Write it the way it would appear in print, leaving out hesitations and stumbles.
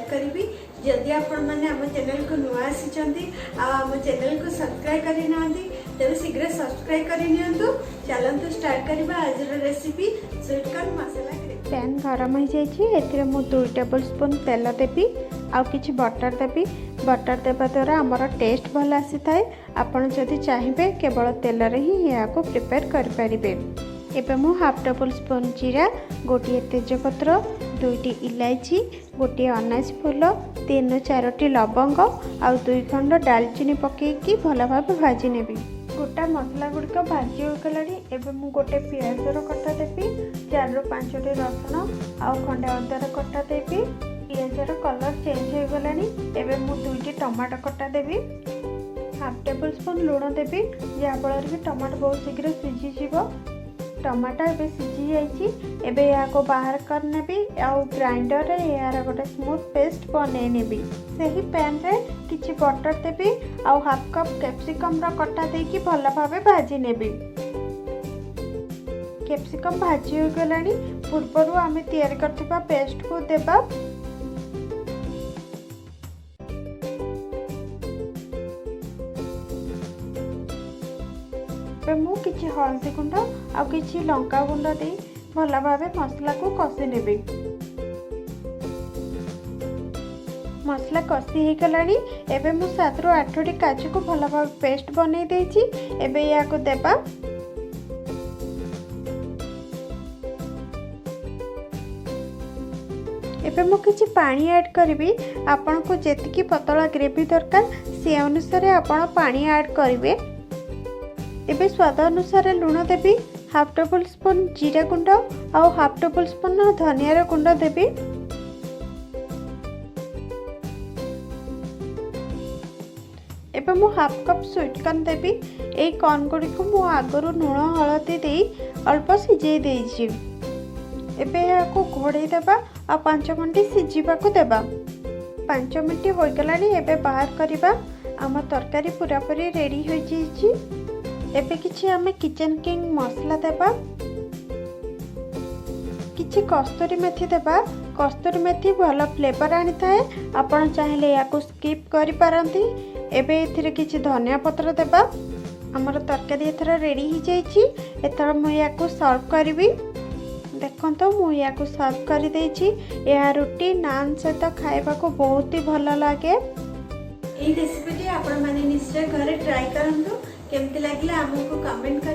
करी। जदि आपण मैंने आम चैनल को नुआ आसी आम चैनल को सब्सक्राइब करना तेज शीघ्र सब्सक्राइब करनी। चलतु स्टार्ट करवा आज रेसिपी स्वीट कॉर्न मसाला ग्रेवी। पैन गरम हो जाइए मु 2 टेबल स्पून तेल देवी आउ किछि बटर देवी। बटर देवा द्वारा आमर टेस्ट भल आसी थाए। आपण जदि चाहिए केवल तेल ही या को प्रिपेयर करें। एबे मु हाफ टेबल स्पून जीरा, गोटे तेजपत्र, 2टी इलायची, गोटे अनाज फूल, 3-4टी लवंग आउ 2 खंड दालचीनी पकईकी भल भाव भाजी नेबी। गोटा मसला गुड़िक भाजी होगला। एवं मु गोटे पियाजर कटा देवी, 4-5टी रसुण आउ खंडे अदार कटा देवी। पियाजर कलर चेंज हो गला। एवं मु 2टी टमाटो कटा देवी। हाफ टेबल स्पून लुण देवी जहाँफल कि टमाटो बहुत शीघ्र सीझीज। टमाटो एबे सीझी जाइए। एबे या को बाहर कर नेबी आउ ग्राइंडर रे यार गोटे स्मूथ पेस्ट बनै नेबी। सही पैन रे किछि बटर देबी आउ हाफ कप कैप्सिकम रा कटा देकी भल भाबे भाजी नेबी। कैप्सिकम भाजी हो गलानी। पूर्वरु आमे तैयार करथिबा पेस्ट को देबा। मु किछि हल्दी गुंड आउ किछि लंका गुंड दे भल भावे मसला को कषि नेबी। मसला कषि हो गलानी। एबे मु 7-8टी काजू को भल भावे पेस्ट बनै देछि। एबे या को देबा। एबे मु किछि पानी ऐड करबी। आपन को जेतिकी पतला ग्रेवी दरकार से अनुसार आपन पानी ऐड करिवे। एबे स्वाद अनुसार लुण देवी, हाफ टेबल स्पून जीरा गुंड आउ हाफ टेबल स्पून धनिया गुंड देवी। एबे मु हाफ कप स्वीट कॉर्न देवी। ए कॉर्न गुड़ी को मु आगरू लुण हलदी दे अल्प सिझे देछि। एबे या को घोड़े देबा आ 5 मिनट सिझिबा को देबा। 5 मिनट हो गलानी। एबे बाहर करबा। आम तरकारी पूरा पूरी रेडी हो जाइछि। एबे किछि आमे किचन किंग मसला देबा। किछि कस्तूरी मेथी देबा। कस्तूरी मेथी भल फ्लेवर आनी थाए। आपण चाहिले या को स्किप करि पारंती। एबे एथिरे किछि धनिया पत्र देबा। हमर तरकारी एथरा रेडी हो जाइछि। एथरा मु या को सर्व करबी। देखंतो मु या को सर्व करि देछि। या रोटी नान सहित खाइबा को बहुत ही भल लागे। एई रेसिपी आपण माने निश्चय घरे ट्राई करंतु। केमती लागले हमको कमेंट कर